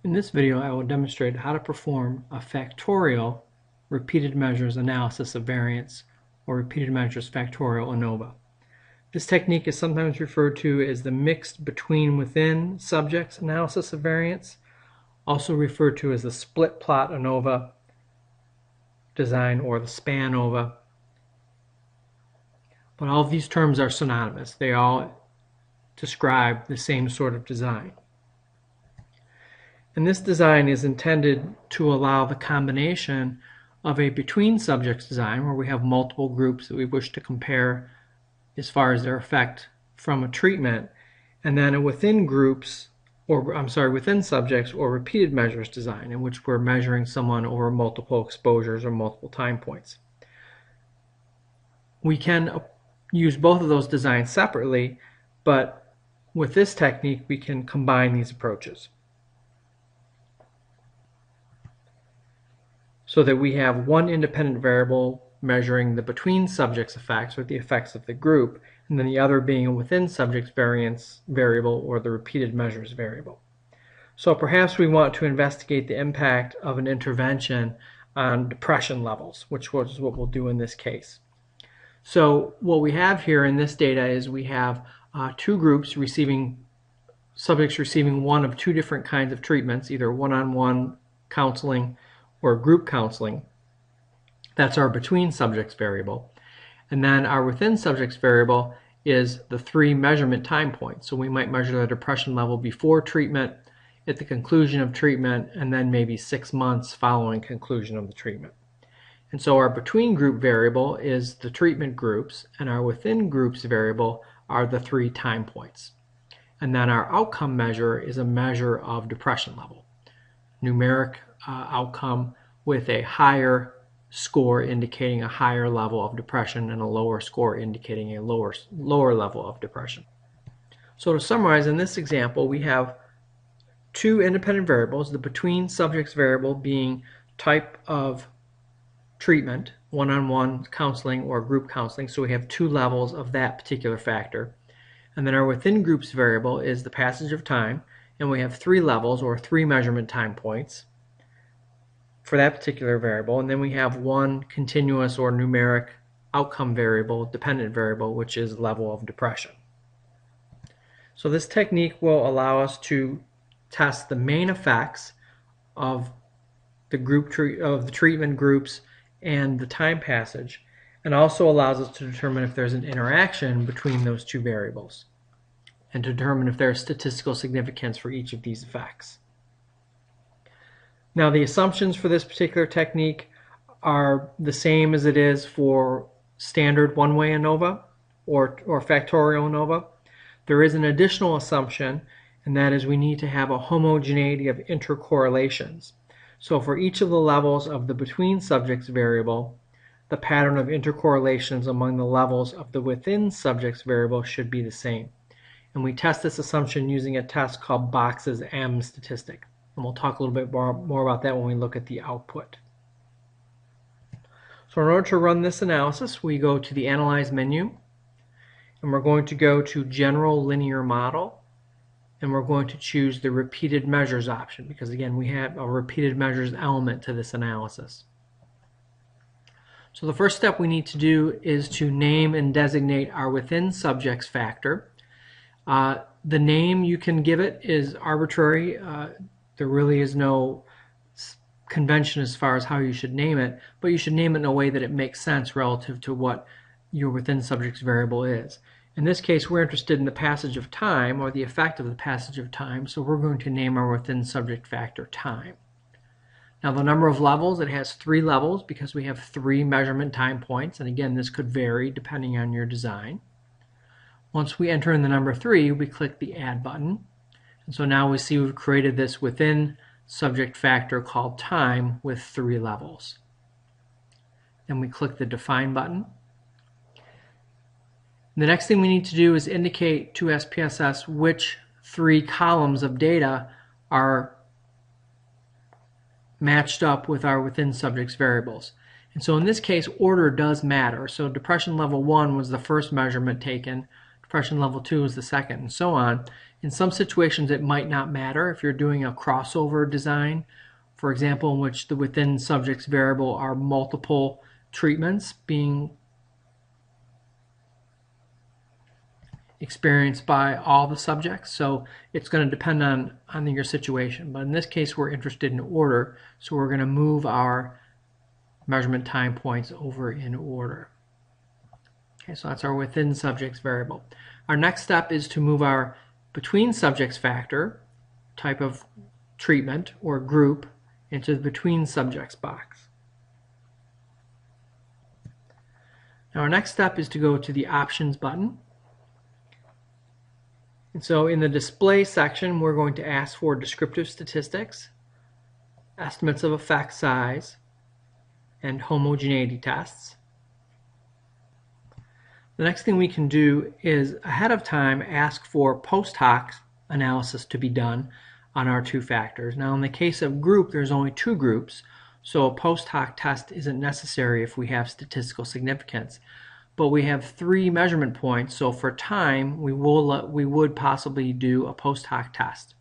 In this video, I will demonstrate how to perform a factorial repeated measures analysis of variance, or repeated measures factorial ANOVA. This technique is sometimes referred to as the mixed between within subjects analysis of variance, also referred to as the split plot ANOVA design or the SPANOVA. But all of these terms are synonymous. They all describe the same sort of design. And this design is intended to allow the combination of a between subjects design where we have multiple groups that we wish to compare as far as their effect from a treatment, and then a within groups, within subjects or repeated measures design in which we're measuring someone over multiple exposures or multiple time points. We can use both of those designs separately, but with this technique we can combine these approaches, so that we have one independent variable measuring the between subjects effects or the effects of the group, and then the other being a within subjects variance variable or the repeated measures variable. So perhaps we want to investigate the impact of an intervention on depression levels, which is what we'll do in this case. So what we have here in this data is we have two groups subjects receiving one of two different kinds of treatments, either one-on-one counseling or group counseling. That's our between subjects variable. And then our within subjects variable is the 3 measurement time points. So we might measure the depression level before treatment, at the conclusion of treatment, and then maybe 6 months following conclusion of the treatment. And so our between group variable is the treatment groups, and our within groups variable are the 3 time points. And then our outcome measure is a measure of depression level. Numeric outcome with a higher score indicating a higher level of depression and a lower score indicating a lower level of depression. So to summarize, in this example we have 2 independent variables, the between subjects variable being type of treatment, one-on-one counseling or group counseling, so we have 2 levels of that particular factor. And then our within groups variable is the passage of time, and we have 3 levels or 3 measurement time points for that particular variable, and then we have 1 continuous or numeric outcome variable, dependent variable, which is level of depression. So this technique will allow us to test the main effects of the treatment groups and the time passage, and also allows us to determine if there's an interaction between those 2 variables and to determine if there's statistical significance for each of these effects. Now, the assumptions for this particular technique are the same as it is for standard one-way ANOVA or factorial ANOVA. There is an additional assumption, and that is we need to have a homogeneity of intercorrelations. So for each of the levels of the between subjects variable, the pattern of intercorrelations among the levels of the within subjects variable should be the same. And we test this assumption using a test called Box's M statistic. And we'll talk a little bit more about that when we look at the output. So in order to run this analysis, we go to the Analyze menu, and we're going to go to General Linear Model, and we're going to choose the Repeated Measures option, because again, we have a repeated measures element to this analysis. So the first step we need to do is to name and designate our within subjects factor. The name you can give it is arbitrary. There really is no convention as far as how you should name it, but you should name it in a way that it makes sense relative to what your within subjects variable is. In this case, we're interested in the passage of time, or the effect of the passage of time, so we're going to name our within subject factor time. Now the number of levels, it has 3 levels because we have 3 measurement time points, and again this could vary depending on your design. Once we enter in the number 3, we click the Add button. And so now we see we've created this within subject factor called time with 3 levels. Then we click the Define button. The next thing we need to do is indicate to SPSS which 3 columns of data are matched up with our within subjects variables. And so in this case, order does matter. So depression level 1 was the first measurement taken, depression level 2 is the second, and so on. In some situations it might not matter if you're doing a crossover design, for example, in which the within subjects variable are multiple treatments being experienced by all the subjects. So it's going to depend on your situation. But in this case, we're interested in order, so we're going to move our measurement time points over in order. Okay, so that's our within subjects variable. Our next step is to move our between subjects factor, type of treatment or group, into the between subjects box. Now our next step is to go to the options button. And so in the display section, we're going to ask for descriptive statistics, estimates of effect size, and homogeneity tests. The next thing we can do is ahead of time ask for post hoc analysis to be done on our two factors. Now in the case of group, there's only two groups, so a post hoc test isn't necessary if we have statistical significance. But we have 3 measurement points, so for time we would possibly do a post hoc test.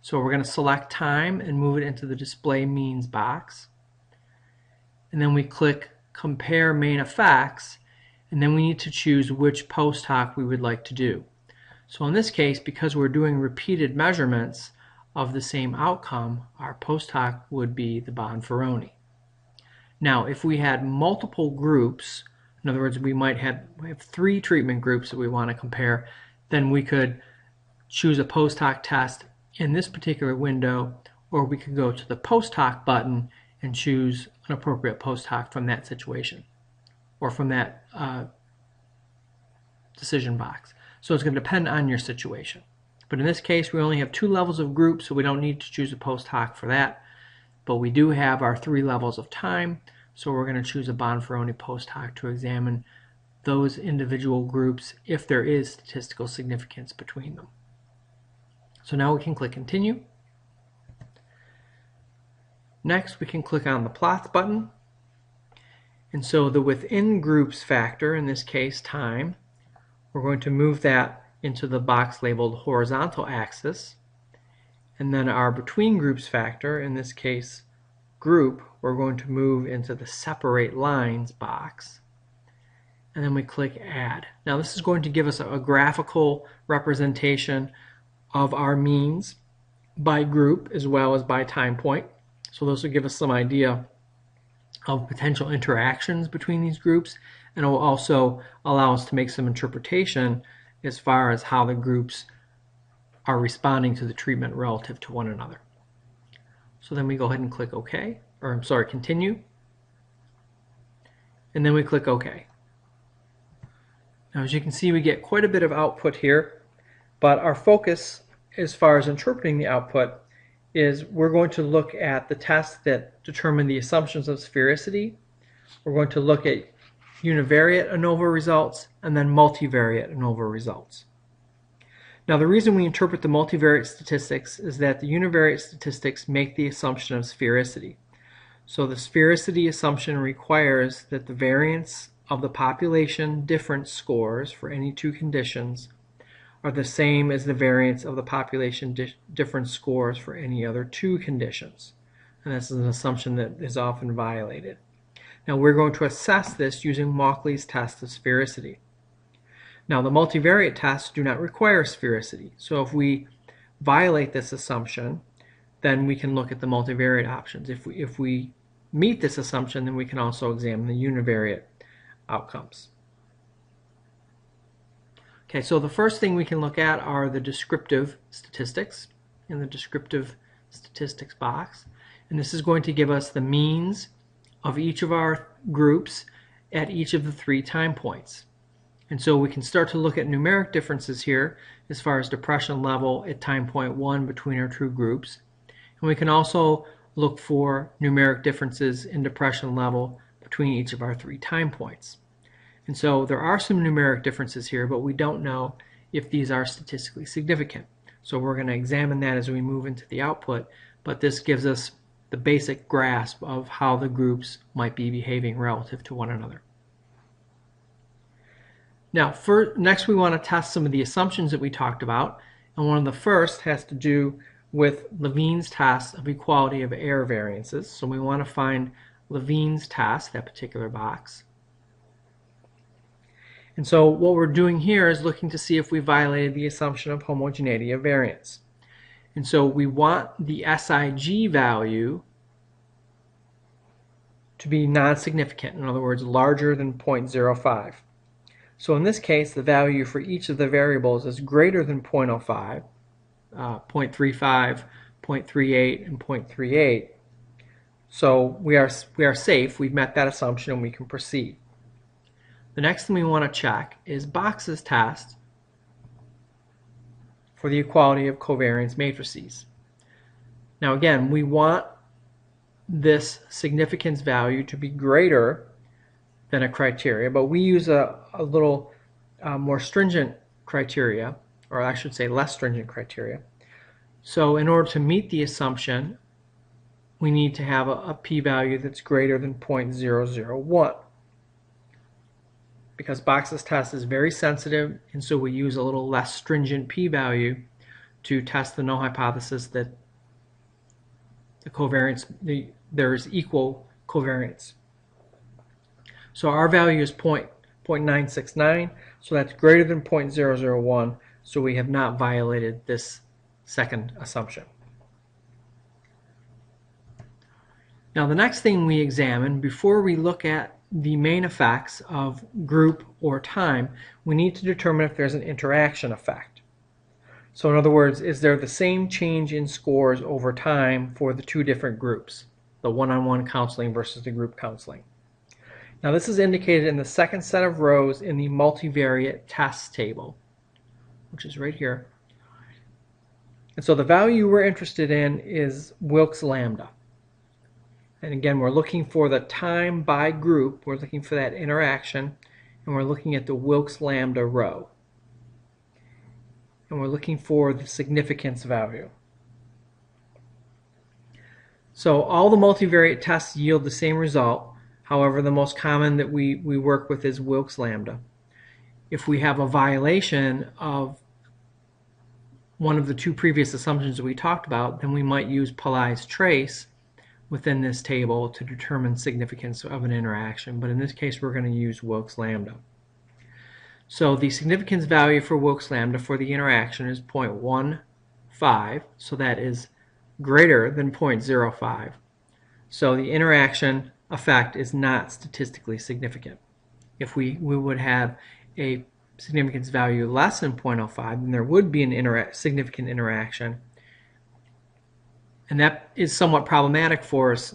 So we're going to select time and move it into the display means box, and then we click compare main effects, and then we need to choose which post hoc we would like to do. So in this case, because we're doing repeated measurements of the same outcome, our post hoc would be the Bonferroni. Now if we had multiple groups, in other words, we have 3 treatment groups that we want to compare, then we could choose a post hoc test in this particular window, or we could go to the post hoc button and choose an appropriate post hoc from that situation, or from that decision box. So it's going to depend on your situation. But in this case, we only have 2 levels of group, so we don't need to choose a post hoc for that. But we do have our 3 levels of time, so we're going to choose a Bonferroni post hoc to examine those individual groups if there is statistical significance between them. So now we can click continue. Next we can click on the plots button, and so the within groups factor, in this case time, we're going to move that into the box labeled horizontal axis, and then our between groups factor, in this case group, we're going to move into the separate lines box, and then we click add. Now this is going to give us a graphical representation of our means by group as well as by time point. So this will give us some idea of potential interactions between these groups, and it will also allow us to make some interpretation as far as how the groups are responding to the treatment relative to one another. So then we go ahead and click OK, or I'm sorry, continue, and then we click OK. Now as you can see, we get quite a bit of output here, but our focus as far as interpreting the output is we're going to look at the tests that determine the assumptions of sphericity. We're going to look at univariate ANOVA results and then multivariate ANOVA results. Now the reason we interpret the multivariate statistics is that the univariate statistics make the assumption of sphericity. So the sphericity assumption requires that the variance of the population difference scores for any 2 conditions are the same as the variance of the population difference scores for any other 2 conditions. And this is an assumption that is often violated. Now we're going to assess this using Mauchly's test of sphericity. Now the multivariate tests do not require sphericity, so if we violate this assumption, then we can look at the multivariate options. If we meet this assumption, then we can also examine the univariate outcomes. Okay, so the first thing we can look at are the descriptive statistics in the descriptive statistics box, and this is going to give us the means of each of our groups at each of the 3 time points. And so we can start to look at numeric differences here as far as depression level at time point 1 between our 2 groups. And we can also look for numeric differences in depression level between each of our 3 time points. And so there are some numeric differences here, but we don't know if these are statistically significant. So we're going to examine that as we move into the output, but this gives us the basic grasp of how the groups might be behaving relative to one another. Now, next we want to test some of the assumptions that we talked about, And one of the first has to do with Levene's test of equality of error variances. So we want to find Levene's test, that particular box. And so what we're doing here is looking to see if we violated the assumption of homogeneity of variance. And so we want the SIG value to be non-significant, in other words, larger than 0.05. So in this case, the value for each of the variables is greater than 0.05, 0.35, 0.38, and 0.38. So we are safe. We've met that assumption and we can proceed. The next thing we want to check is Box's test for the equality of covariance matrices. Now again, we want this significance value to be greater than a criteria, but we use a little more stringent criteria, or I should say less stringent criteria. So in order to meet the assumption, we need to have a p-value that's greater than 0.001. Because Box's test is very sensitive, and so we use a little less stringent p-value to test the null hypothesis that the covariance, there is equal covariance. So our value is 0.969, so that's greater than 0.001, so we have not violated this second assumption. Now the next thing we examine before we look at the main effects of group or time, we need to determine if there's an interaction effect. So in other words, is there the same change in scores over time for the two different groups, the one-on-one counseling versus the group counseling? Now this is indicated in the second set of rows in the multivariate tests table, which is right here. And so the value we're interested in is Wilks lambda. And again, we're looking for the time by group. We're looking for that interaction, and we're looking at the Wilks lambda row. And we're looking for the significance value. So all the multivariate tests yield the same result. However, the most common that we work with is Wilks lambda. If we have a violation of one of the two previous assumptions that we talked about, then we might use Pairwise trace within this table to determine significance of an interaction, but in this case we're going to use Wilks lambda. So the significance value for Wilks lambda for the interaction is 0.15, so that is greater than 0.05. So the interaction effect is not statistically significant. If we would have a significance value less than 0.05, then there would be an significant interaction. And that is somewhat problematic for us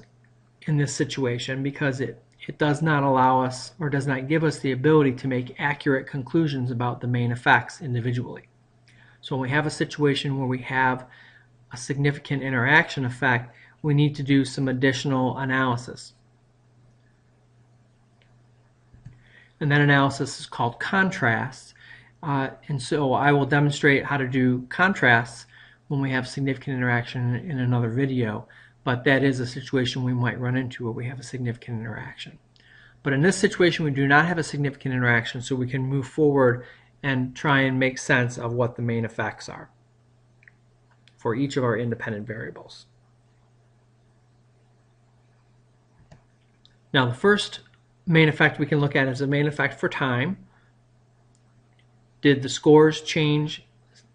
in this situation because it does not allow us or does not give us the ability to make accurate conclusions about the main effects individually. So when we have a situation where we have a significant interaction effect, we need to do some additional analysis. And that analysis is called contrasts. And so I will demonstrate how to do contrasts when we have significant interaction in another video, but that is a situation we might run into where we have a significant interaction. But in this situation we do not have a significant interaction, so we can move forward and try and make sense of what the main effects are for each of our independent variables. Now the first main effect we can look at is the main effect for time. Did the scores change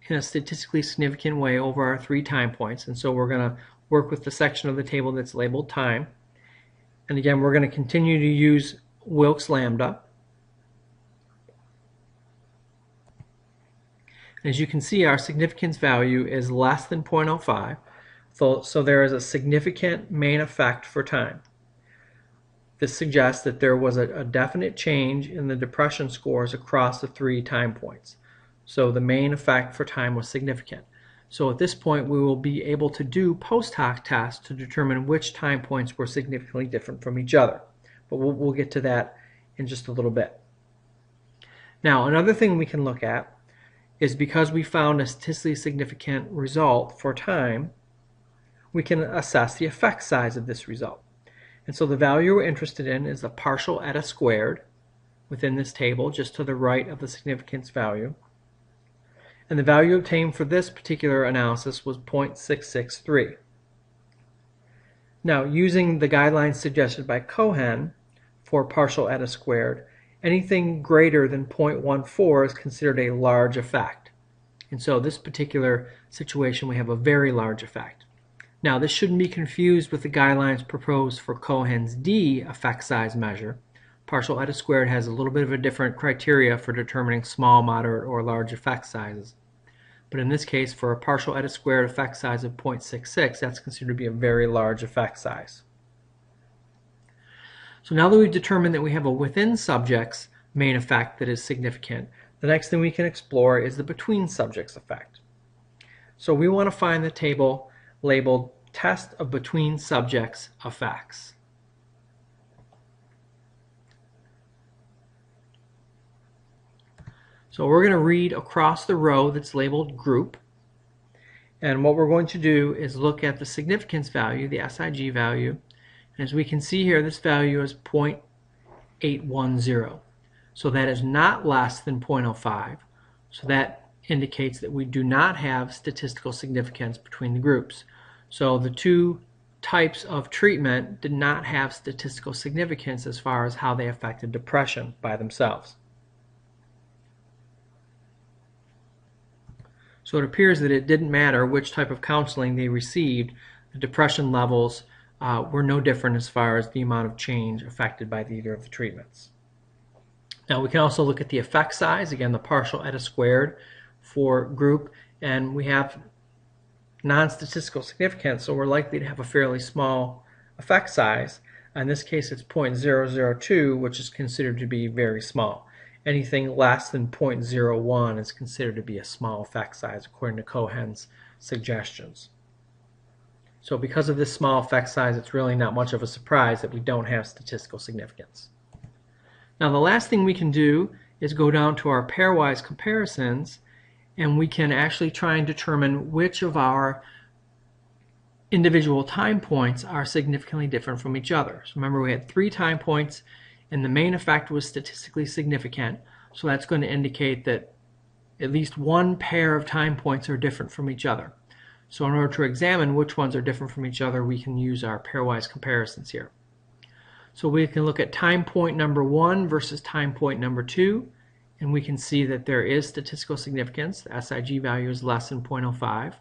in a statistically significant way over our 3 time points? And so we're going to work with the section of the table that's labeled time. And again, we're going to continue to use Wilks lambda. As you can see, our significance value is less than 0.05. So there is a significant main effect for time. This suggests that there was a definite change in the depression scores across the 3 time points. So the main effect for time was significant. So at this point we will be able to do post hoc tests to determine which time points were significantly different from each other. But we'll get to that in just a little bit. Now another thing we can look at is because we found a statistically significant result for time, we can assess the effect size of this result. And so the value we're interested in is the partial eta squared within this table, just to the right of the significance value. And the value obtained for this particular analysis was 0.663. Now, using the guidelines suggested by Cohen for partial eta squared, anything greater than 0.14 is considered a large effect. And so this particular situation, we have a very large effect. Now, this shouldn't be confused with the guidelines proposed for Cohen's D effect size measure. Partial eta squared has a little bit of a different criteria for determining small, moderate, or large effect sizes. But in this case, for a partial eta squared effect size of 0.66, that's considered to be a very large effect size. So now that we've determined that we have a within subjects main effect that is significant, the next thing we can explore is the between subjects effect. So we want to find the table labeled Test of Between Subjects Effects. So we're going to read across the row that's labeled Group, and what we're going to do is look at the significance value, the SIG value, and as we can see here, this value is 0.810. So that is not less than 0.05. So that indicates that we do not have statistical significance between the groups. So the two types of treatment did not have statistical significance as far as how they affected depression by themselves. So it appears that it didn't matter which type of counseling they received, the depression levels were no different as far as the amount of change affected by either of the treatments. Now we can also look at the effect size, again the partial eta squared for group, and we have non-statistical significance, so we're likely to have a fairly small effect size. In this case it's 0.002, which is considered to be very small. Anything less than 0.01 is considered to be a small effect size according to Cohen's suggestions. So because of this small effect size, it's really not much of a surprise that we don't have statistical significance. Now the last thing we can do is go down to our pairwise comparisons, and we can actually try and determine which of our individual time points are significantly different from each other. So remember, we had 3 time points and the main effect was statistically significant, so that's going to indicate that at least one pair of time points are different from each other. So in order to examine which ones are different from each other, we can use our pairwise comparisons here. So we can look at time point number 1 versus time point number 2, and we can see that there is statistical significance. The SIG value is less than 0.05.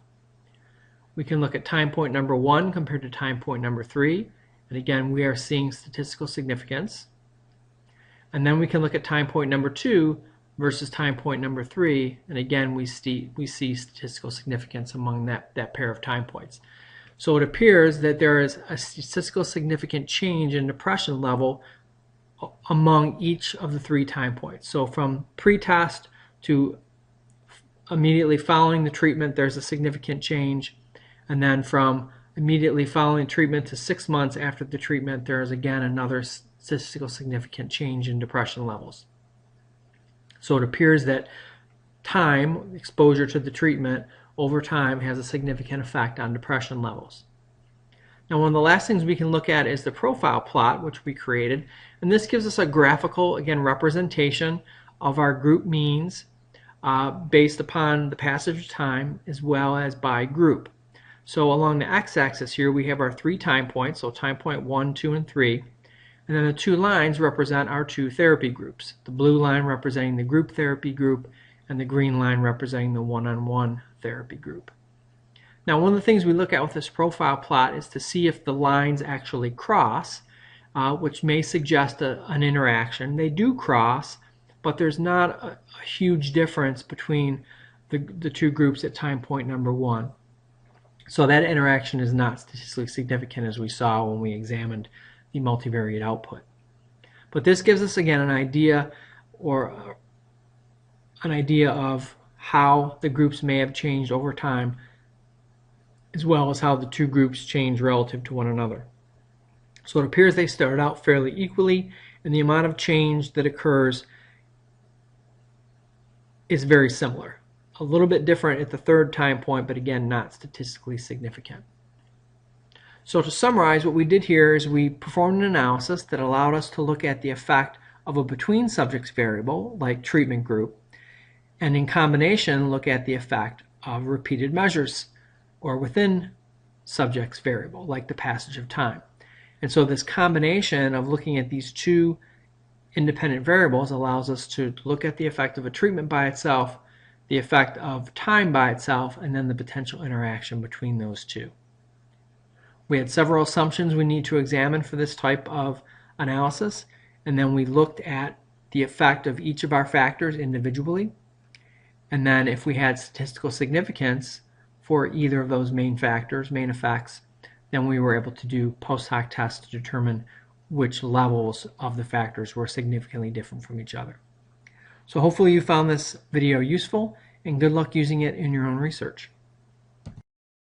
We can look at time point number 1 compared to time point number 3, and again we are seeing statistical significance. And then we can look at time point number 2 versus time point number 3, and again we see statistical significance among that pair of time points. So it appears that there is a statistical significant change in depression level among each of the 3 time points. So from pre-test to immediately following the treatment, there's a significant change, and then from immediately following treatment to 6 months after the treatment, there is again another statistical significant change in depression levels. So it appears that time, exposure to the treatment over time, has a significant effect on depression levels. Now one of the last things we can look at is the profile plot, which we created, and this gives us a graphical, again, representation of our group means based upon the passage of time as well as by group. So along the x-axis here we have our 3 time points, so time point 1, 2, and 3. And then the 2 lines represent our 2 therapy groups. The blue line representing the group therapy group and the green line representing the one-on-one therapy group. Now one of the things we look at with this profile plot is to see if the lines actually cross, which may suggest an interaction. They do cross, but there's not a huge difference between the 2 groups at time point number 1. So that interaction is not statistically significant as we saw when we examined the multivariate output. But this gives us again an idea of how the groups may have changed over time, as well as how the 2 groups change relative to one another. So it appears they started out fairly equally, and the amount of change that occurs is very similar. A little bit different at the 3rd time point, but again not statistically significant. So to summarize, what we did here is we performed an analysis that allowed us to look at the effect of a between subjects variable, like treatment group, And in combination, look at the effect of repeated measures or within subjects variable, like the passage of time. And so this combination of looking at these two independent variables allows us to look at the effect of a treatment by itself, the effect of time by itself, and then the potential interaction between those two. We had several assumptions we need to examine for this type of analysis, and then we looked at the effect of each of our factors individually. And then if we had statistical significance for either of those main factors, main effects, then we were able to do post hoc tests to determine which levels of the factors were significantly different from each other. So hopefully you found this video useful, and good luck using it in your own research.